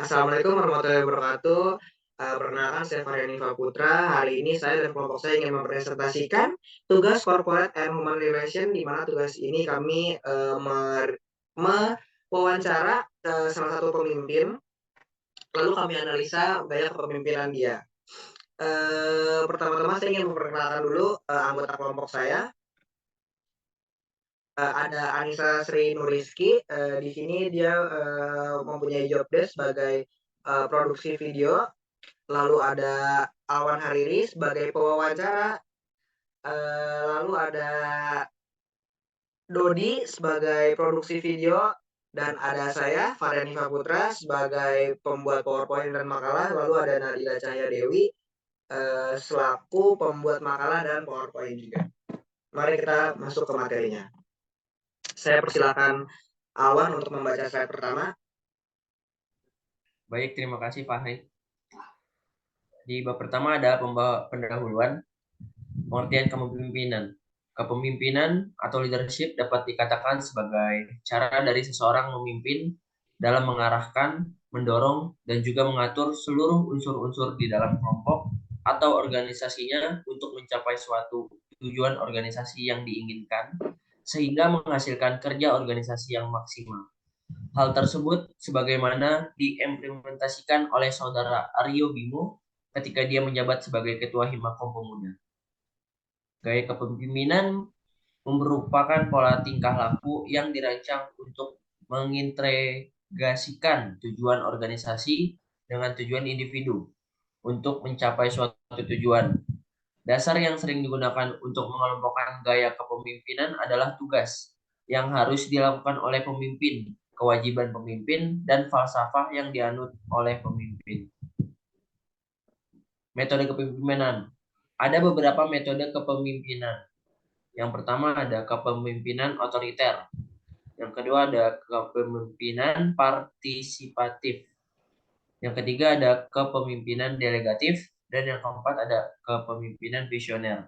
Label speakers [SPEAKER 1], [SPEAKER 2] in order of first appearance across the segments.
[SPEAKER 1] Assalamualaikum warahmatullahi wabarakatuh. Perkenalkan saya Faryani Putra. Hari ini saya dan kelompok saya ingin mempresentasikan tugas Corporate and Human Relation, di mana tugas ini kami mewawancara salah satu pemimpin, lalu kami analisa gaya kepemimpinan dia. Pertama-tama saya ingin memperkenalkan dulu anggota kelompok saya. Ada Anissa Sri Nuriski. Di sini dia mempunyai job desk sebagai produksi video. Lalu ada Alwan Hariri sebagai pewawancara, lalu ada Dodi sebagai produksi video, dan ada saya Faryani Putra sebagai pembuat PowerPoint dan makalah, lalu ada Nadila Cahya Dewi selaku pembuat makalah dan PowerPoint juga. Mari kita masuk ke materinya. Saya persilakan Alwan untuk membaca slide pertama.
[SPEAKER 2] Baik, terima kasih Fahri. Di bab pertama ada pendahuluan, pengertian kepemimpinan. Kepemimpinan atau leadership dapat dikatakan sebagai cara dari seseorang memimpin dalam mengarahkan, mendorong, dan juga mengatur seluruh unsur-unsur di dalam kelompok atau organisasinya untuk mencapai suatu tujuan organisasi yang diinginkan, sehingga menghasilkan kerja organisasi yang maksimal. Hal tersebut sebagaimana diimplementasikan oleh saudara Aryo Bimo ketika dia menjabat sebagai Ketua Himakom Pemuda. Gaya kepemimpinan merupakan pola tingkah laku yang dirancang untuk mengintegrasikan tujuan organisasi dengan tujuan individu untuk mencapai suatu tujuan. Dasar yang sering digunakan untuk mengelompokkan gaya kepemimpinan adalah tugas yang harus dilakukan oleh pemimpin, kewajiban pemimpin, dan falsafah yang dianut oleh pemimpin. Metode kepemimpinan. Ada beberapa metode kepemimpinan. Yang pertama ada kepemimpinan otoriter. Yang kedua ada kepemimpinan partisipatif. Yang ketiga ada kepemimpinan delegatif. Dan yang keempat ada kepemimpinan visioner.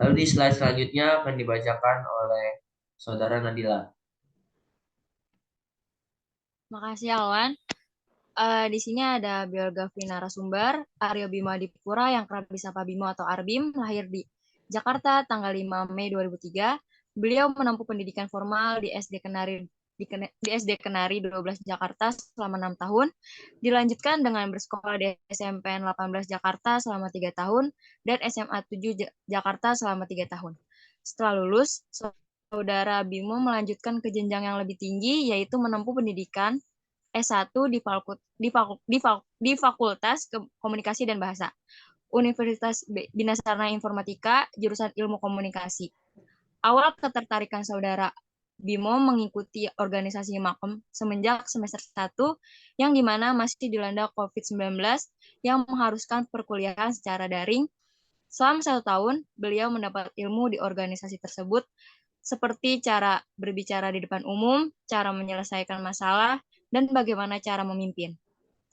[SPEAKER 2] Lalu di slide selanjutnya akan dibacakan oleh Saudara Nadila.
[SPEAKER 3] Makasih Alwan. Di sini ada biografi narasumber Aryo Bimo Adipura yang kerap disapa Bimo atau Arbim, lahir di Jakarta tanggal 5 Mei 2003. Beliau menempuh pendidikan formal di SD Kenari 12 Jakarta selama 6 tahun, dilanjutkan dengan bersekolah di SMPN 18 Jakarta selama 3 tahun, dan SMA 7 Jakarta selama 3 tahun. Setelah lulus, Saudara Bimo melanjutkan ke jenjang yang lebih tinggi, yaitu menempuh pendidikan S1 di Fakultas Komunikasi dan Bahasa, Universitas Bina Sarana Informatika, jurusan Ilmu Komunikasi. Awal ketertarikan Saudara Bimo mengikuti organisasi Himakom semenjak semester 1, yang dimana masih dilanda COVID-19 yang mengharuskan perkuliahan secara daring. Selama 1 tahun, beliau mendapat ilmu di organisasi tersebut, seperti cara berbicara di depan umum, cara menyelesaikan masalah, dan bagaimana cara memimpin.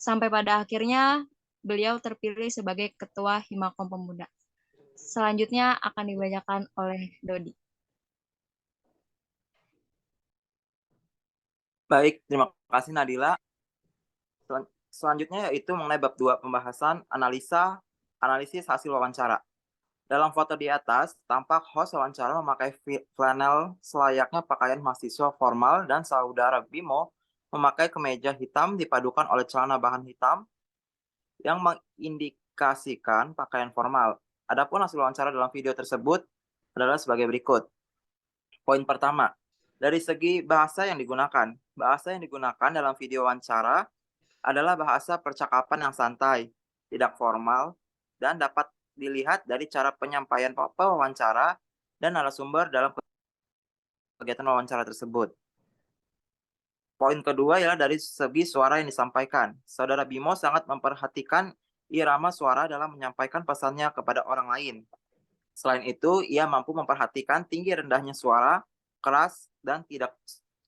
[SPEAKER 3] Sampai pada akhirnya, beliau terpilih sebagai Ketua Himakom Pemuda. Selanjutnya akan dibacakan oleh Dodi.
[SPEAKER 4] Baik, terima kasih Nadila. Selanjutnya yaitu mengenai bab 2 pembahasan analisis hasil wawancara. Dalam foto di atas, tampak host wawancara memakai flanel selayaknya pakaian mahasiswa formal dan saudara Bimo memakai kemeja hitam dipadukan oleh celana bahan hitam yang mengindikasikan pakaian formal. Adapun hasil wawancara dalam video tersebut adalah sebagai berikut. Poin pertama, dari segi bahasa yang digunakan. Bahasa yang digunakan dalam video wawancara adalah bahasa percakapan yang santai, tidak formal, dan dapat dilihat dari cara penyampaian pewawancara dan narasumber dalam kegiatan wawancara tersebut. Poin kedua ialah dari segi suara yang disampaikan. Saudara Bimo sangat memperhatikan irama suara dalam menyampaikan pesannya kepada orang lain. Selain itu, ia mampu memperhatikan tinggi rendahnya suara, keras, dan tidak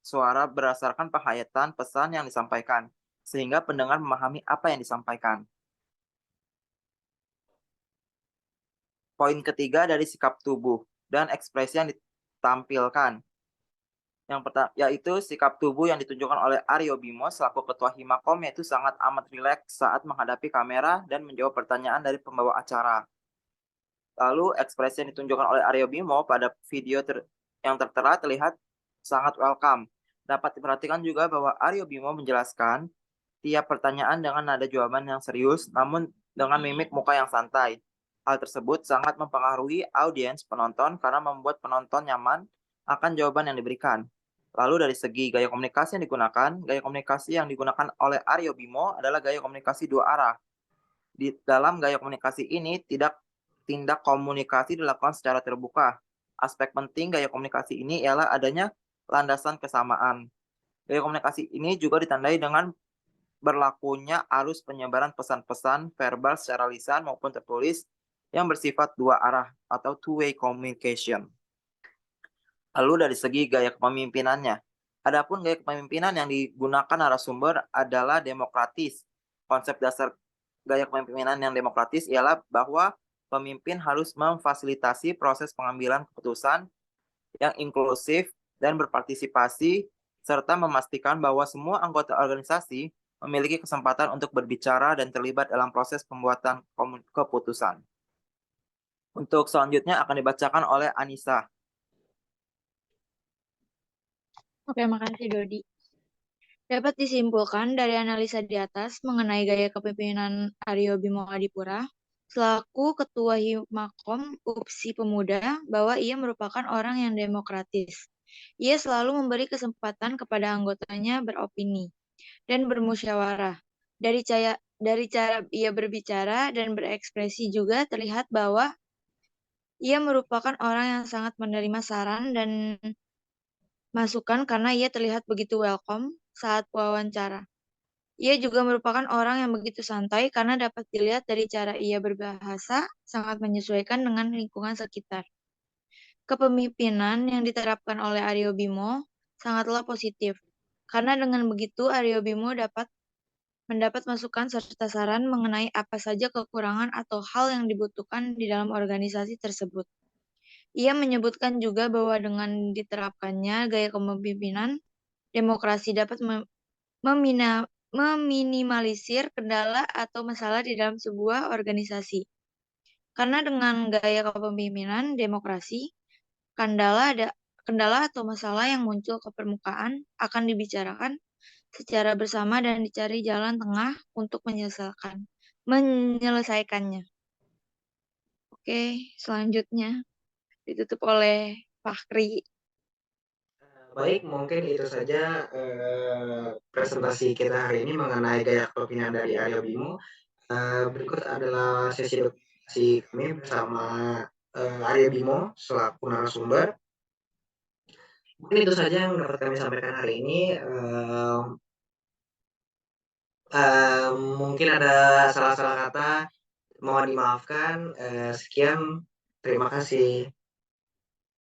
[SPEAKER 4] suara berdasarkan penghayatan pesan yang disampaikan, sehingga pendengar memahami apa yang disampaikan. Poin ketiga dari sikap tubuh dan ekspresi yang ditampilkan. Yang pertama yaitu sikap tubuh yang ditunjukkan oleh Aryo Bimo selaku Ketua Himakom, yaitu sangat amat rileks saat menghadapi kamera dan menjawab pertanyaan dari pembawa acara. Lalu ekspresi yang ditunjukkan oleh Aryo Bimo pada video yang tertera terlihat sangat welcome. Dapat diperhatikan juga bahwa Aryo Bimo menjelaskan tiap pertanyaan dengan nada jawaban yang serius, namun dengan mimik muka yang santai. Hal tersebut sangat mempengaruhi audiens penonton karena membuat penonton nyaman akan jawaban yang diberikan. Lalu dari segi gaya komunikasi yang digunakan oleh Aryo Bimo adalah gaya komunikasi dua arah. Di dalam gaya komunikasi ini, tindak komunikasi dilakukan secara terbuka. Aspek penting gaya komunikasi ini ialah adanya landasan kesamaan. Gaya komunikasi ini juga ditandai dengan berlakunya arus penyebaran pesan-pesan verbal secara lisan maupun tertulis yang bersifat dua arah atau two-way communication. Lalu dari segi gaya kepemimpinannya, adapun gaya kepemimpinan yang digunakan narasumber adalah demokratis. Konsep dasar gaya kepemimpinan yang demokratis ialah bahwa pemimpin harus memfasilitasi proses pengambilan keputusan yang inklusif dan berpartisipasi, serta memastikan bahwa semua anggota organisasi memiliki kesempatan untuk berbicara dan terlibat dalam proses pembuatan keputusan. Untuk selanjutnya akan dibacakan oleh Anissa.
[SPEAKER 3] Oke, makasih Dodi. Dapat disimpulkan dari analisa di atas mengenai gaya kepemimpinan Aryo Bimo Adipura selaku Ketua Himakom UPSI Pemuda bahwa ia merupakan orang yang demokratis. Ia selalu memberi kesempatan kepada anggotanya beropini dan bermusyawarah. Dari cara ia berbicara dan berekspresi juga terlihat bahwa ia merupakan orang yang sangat menerima saran dan masukan karena ia terlihat begitu welcome saat wawancara. Ia juga merupakan orang yang begitu santai karena dapat dilihat dari cara ia berbahasa sangat menyesuaikan dengan lingkungan sekitar. Kepemimpinan yang diterapkan oleh Aryo Bimo sangatlah positif, karena dengan begitu Aryo Bimo dapat mendapat masukan serta saran mengenai apa saja kekurangan atau hal yang dibutuhkan di dalam organisasi tersebut. Ia menyebutkan juga bahwa dengan diterapkannya gaya kepemimpinan, demokrasi dapat meminimalisir kendala atau masalah di dalam sebuah organisasi. Karena dengan gaya kepemimpinan demokrasi, kendala atau masalah yang muncul ke permukaan akan dibicarakan secara bersama dan dicari jalan tengah untuk menyelesaikannya. Oke, selanjutnya ditutup oleh Fahri.
[SPEAKER 1] Baik, mungkin itu saja presentasi kita hari ini mengenai gaya kepemimpinan dari Aryo Bimo. Berikut adalah sesi diskusi kami bersama Aryo Bimo selaku narasumber. Mungkin itu saja yang dapat kami sampaikan hari ini. Mungkin ada salah-salah kata, mohon dimaafkan. Sekian, terima kasih.